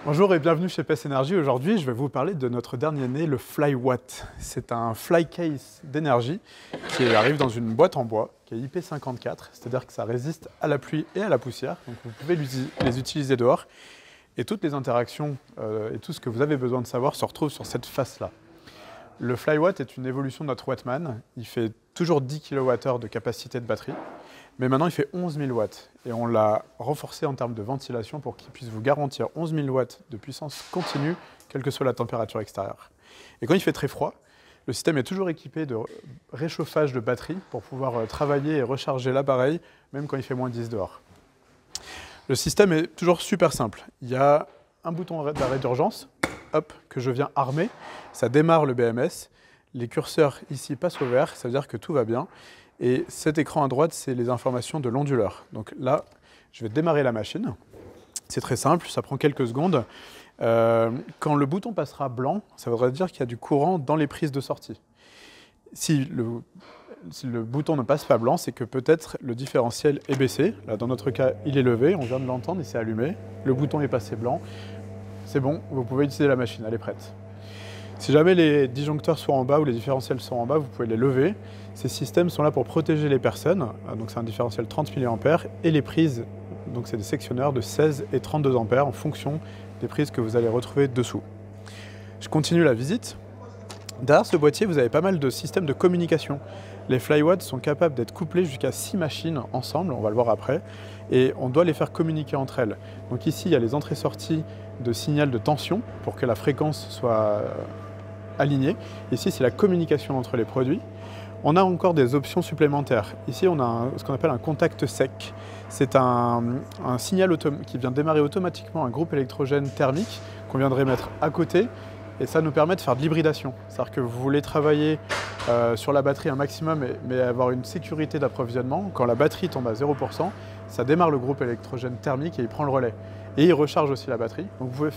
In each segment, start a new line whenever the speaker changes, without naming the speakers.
Bonjour et bienvenue chez PS Energy. Aujourd'hui, je vais vous parler de notre dernier né, le FlyWatt. C'est un fly case d'énergie qui arrive dans une boîte en bois qui est IP54, c'est-à-dire que ça résiste à la pluie et à la poussière. Donc vous pouvez les utiliser dehors et toutes les interactions et tout ce que vous avez besoin de savoir se retrouve sur cette face-là. Le FlyWatt est une évolution de notre Wattman. Il fait toujours 10 kWh de capacité de batterie. Mais maintenant, il fait 11 000 watts et on l'a renforcé en termes de ventilation pour qu'il puisse vous garantir 11 000 watts de puissance continue, quelle que soit la température extérieure. Et quand il fait très froid, le système est toujours équipé de réchauffage de batterie pour pouvoir travailler et recharger l'appareil, même quand il fait moins 10 dehors. Le système est toujours super simple. Il y a un bouton d'arrêt d'urgence, hop, que je viens armer. Ça démarre le BMS. Les curseurs ici passent au vert, ça veut dire que tout va bien. Et cet écran à droite, c'est les informations de l'onduleur. Donc là, je vais démarrer la machine. C'est très simple, ça prend quelques secondes. Quand le bouton passera blanc, ça voudrait dire qu'il y a du courant dans les prises de sortie. Si le bouton ne passe pas blanc, c'est que peut-être le différentiel est baissé. Là, dans notre cas, il est levé, on vient de l'entendre, il s'est allumé. Le bouton est passé blanc. C'est bon, vous pouvez utiliser la machine, elle est prête. Si jamais les disjoncteurs sont en bas ou les différentiels sont en bas, vous pouvez les lever. Ces systèmes sont là pour protéger les personnes, donc c'est un différentiel 30 mA, et les prises, donc c'est des sectionneurs de 16 et 32 A en fonction des prises que vous allez retrouver dessous. Je continue la visite. Derrière ce boîtier, vous avez pas mal de systèmes de communication. Les FlyWatt sont capables d'être couplés jusqu'à 6 machines ensemble, on va le voir après, et on doit les faire communiquer entre elles. Donc ici, il y a les entrées-sorties de signal de tension pour que la fréquence soit alignée. Ici, c'est la communication entre les produits. On a encore des options supplémentaires. Ici, on a ce qu'on appelle un contact sec. C'est un signal qui vient démarrer automatiquement un groupe électrogène thermique qu'on viendrait mettre à côté. Et ça nous permet de faire de l'hybridation. C'est-à-dire que vous voulez travailler sur la batterie un maximum, mais avoir une sécurité d'approvisionnement. Quand la batterie tombe à 0%, ça démarre le groupe électrogène thermique et il prend le relais. Et il recharge aussi la batterie. Donc vous pouvez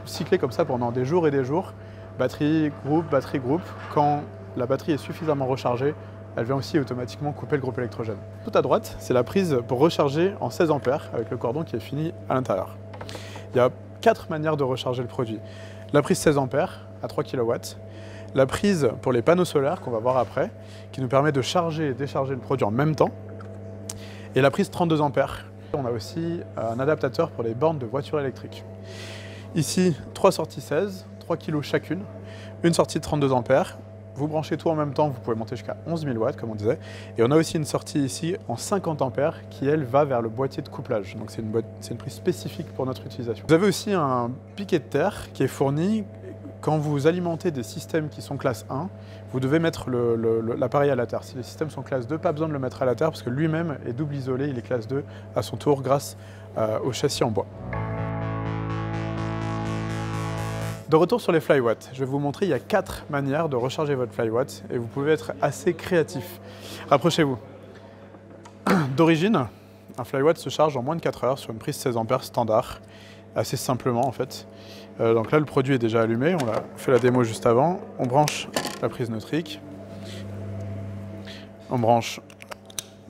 cycler comme ça pendant des jours et des jours. Batterie, groupe. Quand la batterie est suffisamment rechargée, elle vient aussi automatiquement couper le groupe électrogène. Tout à droite, c'est la prise pour recharger en 16 A avec le cordon qui est fini à l'intérieur. Il y a 4 manières de recharger le produit. La prise 16 A à 3 kW, la prise pour les panneaux solaires qu'on va voir après, qui nous permet de charger et décharger le produit en même temps, et la prise 32 A. On a aussi un adaptateur pour les bornes de voitures électriques. Ici, 3 sorties 16, 3 kg chacune, une sortie de 32 A. Vous branchez tout en même temps, vous pouvez monter jusqu'à 11 000 watts, comme on disait. Et on a aussi une sortie ici en 50 A qui, elle, va vers le boîtier de couplage. Donc c'est une prise spécifique pour notre utilisation. Vous avez aussi un piquet de terre qui est fourni. Quand vous alimentez des systèmes qui sont classe 1, vous devez mettre l'appareil à la terre. Si les systèmes sont classe 2, pas besoin de le mettre à la terre parce que lui-même est double isolé, il est classe 2 à son tour grâce au châssis en bois. De retour sur les FlyWatt, je vais vous montrer, il y a 4 manières de recharger votre FlyWatt et vous pouvez être assez créatif. Rapprochez-vous. D'origine, un FlyWatt se charge en moins de 4 heures sur une prise 16 A standard, assez simplement en fait. Donc là, le produit est déjà allumé, on a fait la démo juste avant. On branche la prise neutrique, on branche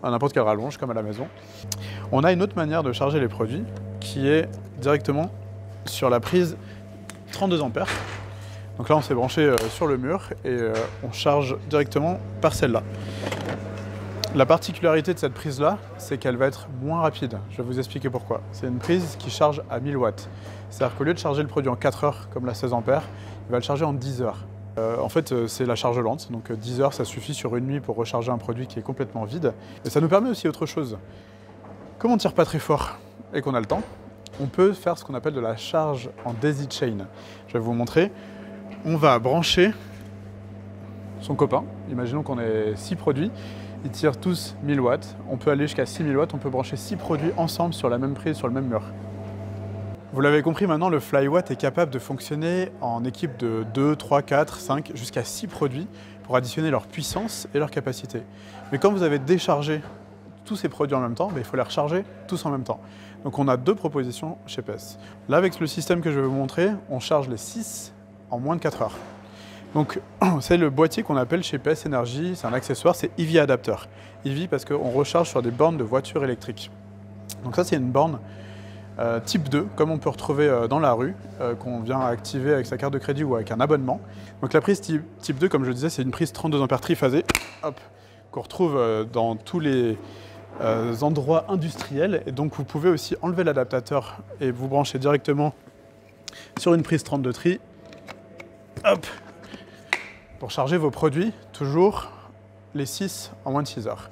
à n'importe quelle rallonge, comme à la maison. On a une autre manière de charger les produits qui est directement sur la prise 32 A. Donc là, on s'est branché sur le mur et on charge directement par celle-là. La particularité de cette prise-là, c'est qu'elle va être moins rapide. Je vais vous expliquer pourquoi. C'est une prise qui charge à 1000 watts. C'est-à-dire qu'au lieu de charger le produit en 4 heures, comme la 16 A, il va le charger en 10 heures. En fait, c'est la charge lente. Donc 10 heures, ça suffit sur une nuit pour recharger un produit qui est complètement vide. Et ça nous permet aussi autre chose. Comme on ne tire pas très fort et qu'on a le temps, on peut faire ce qu'on appelle de la charge en daisy chain. Je vais vous montrer. On va brancher son copain. Imaginons qu'on ait 6 produits. Ils tirent tous 1000 watts. On peut aller jusqu'à 6000 watts. On peut brancher 6 produits ensemble sur la même prise, sur le même mur. Vous l'avez compris maintenant, le FlyWatt est capable de fonctionner en équipe de 2, 3, 4, 5, jusqu'à 6 produits pour additionner leur puissance et leur capacité. Mais quand vous avez déchargé tous ces produits en même temps, il faut les recharger tous en même temps. Donc on a 2 propositions chez PS. Là, avec le système que je vais vous montrer, on charge les 6 en moins de 4 heures. Donc c'est le boîtier qu'on appelle chez PS Energy, c'est un accessoire, c'est EV Adapter. EV parce qu'on recharge sur des bornes de voitures électriques. Donc ça, c'est une borne type 2, comme on peut retrouver dans la rue, qu'on vient activer avec sa carte de crédit ou avec un abonnement. Donc la prise type 2, comme je le disais, c'est une prise 32 ampères triphasée, qu'on retrouve dans tous les endroits industriels. Et donc vous pouvez aussi enlever l'adaptateur et vous brancher directement sur une prise 32 tri, pour charger vos produits, toujours les 6 en moins de 6 heures.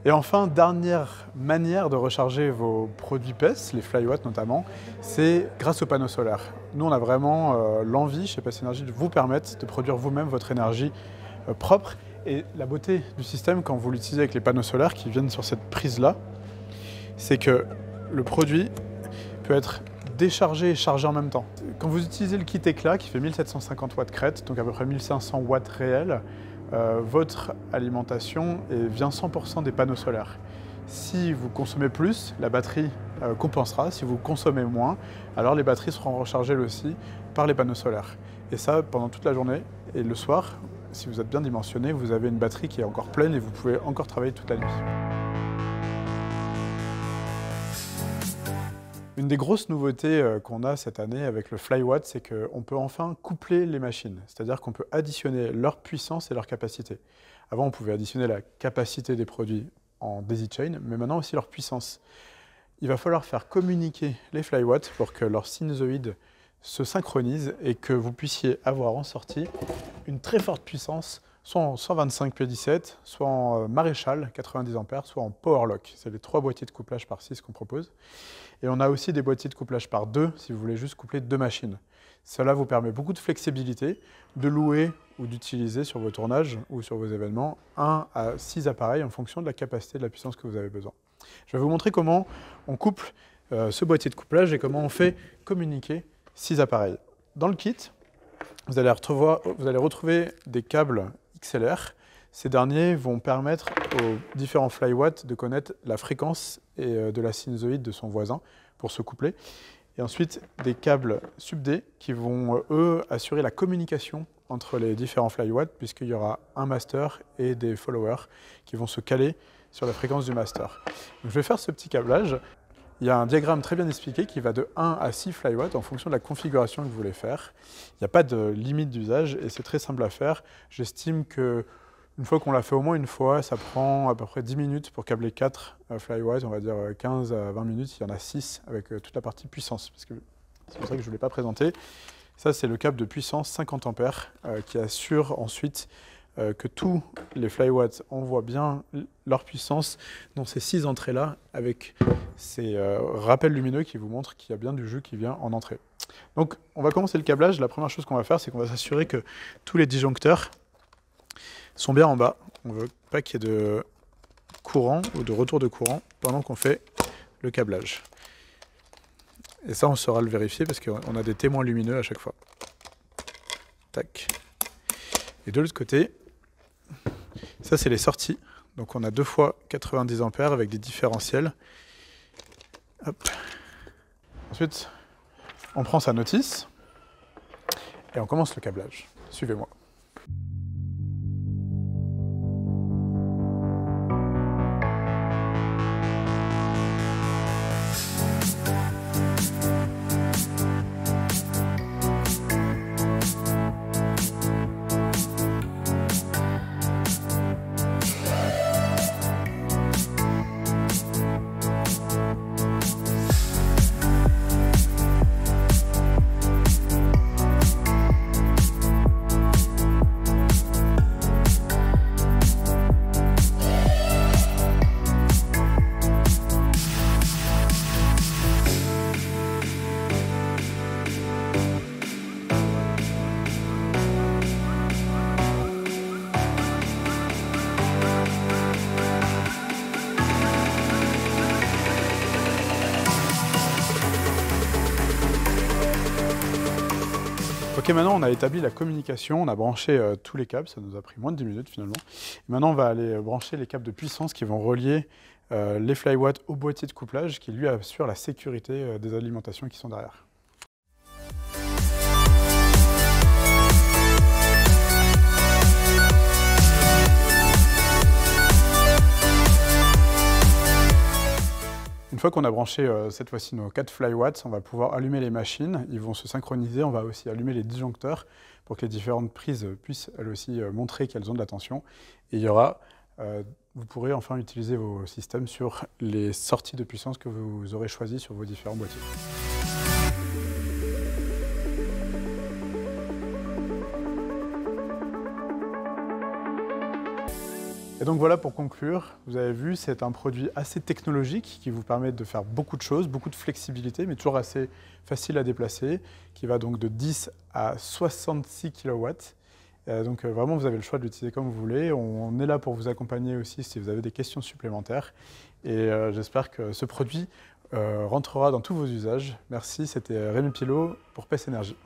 Et enfin, dernière manière de recharger vos produits PES, les FlyWatt notamment, c'est grâce aux panneaux solaires. Nous, on a vraiment l'envie chez PES Énergie de vous permettre de produire vous-même votre énergie propre. Et la beauté du système, quand vous l'utilisez avec les panneaux solaires qui viennent sur cette prise-là, c'est que le produit peut être déchargé et chargé en même temps. Quand vous utilisez le kit éclat qui fait 1750 watts crête, donc à peu près 1500 watts réels, votre alimentation vient 100% des panneaux solaires. Si vous consommez plus, la batterie compensera. Si vous consommez moins, alors les batteries seront rechargées aussi par les panneaux solaires. Et ça pendant toute la journée. Et le soir, si vous êtes bien dimensionné, vous avez une batterie qui est encore pleine et vous pouvez encore travailler toute la nuit. Une des grosses nouveautés qu'on a cette année avec le FlyWatt, c'est qu'on peut enfin coupler les machines. C'est-à-dire qu'on peut additionner leur puissance et leur capacité. Avant, on pouvait additionner la capacité des produits en daisy chain, mais maintenant aussi leur puissance. Il va falloir faire communiquer les FlyWatt pour que leur sinusoïde se synchronise et que vous puissiez avoir en sortie une très forte puissance, soit en 125 P17, soit en maréchal 90 ampères, soit en powerlock. C'est les 3 boîtiers de couplage par 6 qu'on propose. Et on a aussi des boîtiers de couplage par 2 si vous voulez juste coupler 2 machines. Cela vous permet beaucoup de flexibilité, de louer ou d'utiliser sur vos tournages ou sur vos événements 1 à 6 appareils en fonction de la capacité de la puissance que vous avez besoin. Je vais vous montrer comment on couple ce boîtier de couplage et comment on fait communiquer 6 appareils. Dans le kit, vous allez retrouver des câbles XLR. Ces derniers vont permettre aux différents FlyWatt de connaître la fréquence et de la sinusoïde de son voisin pour se coupler. Et ensuite, des câbles sub-D qui vont, eux, assurer la communication entre les différents FlyWatt, puisqu'il y aura un master et des followers qui vont se caler sur la fréquence du master. Donc, je vais faire ce petit câblage. Il y a un diagramme très bien expliqué qui va de 1 à 6 FlyWatt en fonction de la configuration que vous voulez faire. Il n'y a pas de limite d'usage et c'est très simple à faire. J'estime que une fois qu'on l'a fait au moins une fois, ça prend à peu près 10 minutes pour câbler 4 FlyWatt, on va dire 15 à 20 minutes, il y en a 6 avec toute la partie puissance. C'est pour ça que je ne l'ai pas présenté. Ça, c'est le câble de puissance 50 ampères qui assure ensuite que tous les FlyWatt envoient bien leur puissance dans ces 6 entrées-là avec ces rappels lumineux qui vous montrent qu'il y a bien du jus qui vient en entrée. Donc, on va commencer le câblage. La première chose qu'on va faire, c'est qu'on va s'assurer que tous les disjoncteurs sont bien en bas. On ne veut pas qu'il y ait de courant ou de retour de courant pendant qu'on fait le câblage. Et ça, on saura le vérifier parce qu'on a des témoins lumineux à chaque fois. Tac. Et de l'autre côté, ça c'est les sorties. Donc on a 2 fois 90 ampères avec des différentiels. Hop. Ensuite, on prend sa notice et on commence le câblage. Suivez-moi. Ok, maintenant on a établi la communication, on a branché tous les câbles, ça nous a pris moins de 10 minutes finalement. Et maintenant on va aller brancher les câbles de puissance qui vont relier les FlyWatt au boîtier de couplage qui lui assure la sécurité des alimentations qui sont derrière. Une fois qu'on a branché cette fois-ci nos 4 FlyWatts, on va pouvoir allumer les machines. Ils vont se synchroniser. On va aussi allumer les disjoncteurs pour que les différentes prises puissent elles aussi montrer qu'elles ont de la tension. Et il y aura, vous pourrez enfin utiliser vos systèmes sur les sorties de puissance que vous aurez choisies sur vos différents boîtiers. Et donc voilà, pour conclure, vous avez vu, c'est un produit assez technologique qui vous permet de faire beaucoup de choses, beaucoup de flexibilité, mais toujours assez facile à déplacer, qui va donc de 10 à 66 kW. Donc vraiment, vous avez le choix de l'utiliser comme vous voulez. On est là pour vous accompagner aussi si vous avez des questions supplémentaires. Et j'espère que ce produit rentrera dans tous vos usages. Merci, c'était Rémi Pilot pour PES Énergie.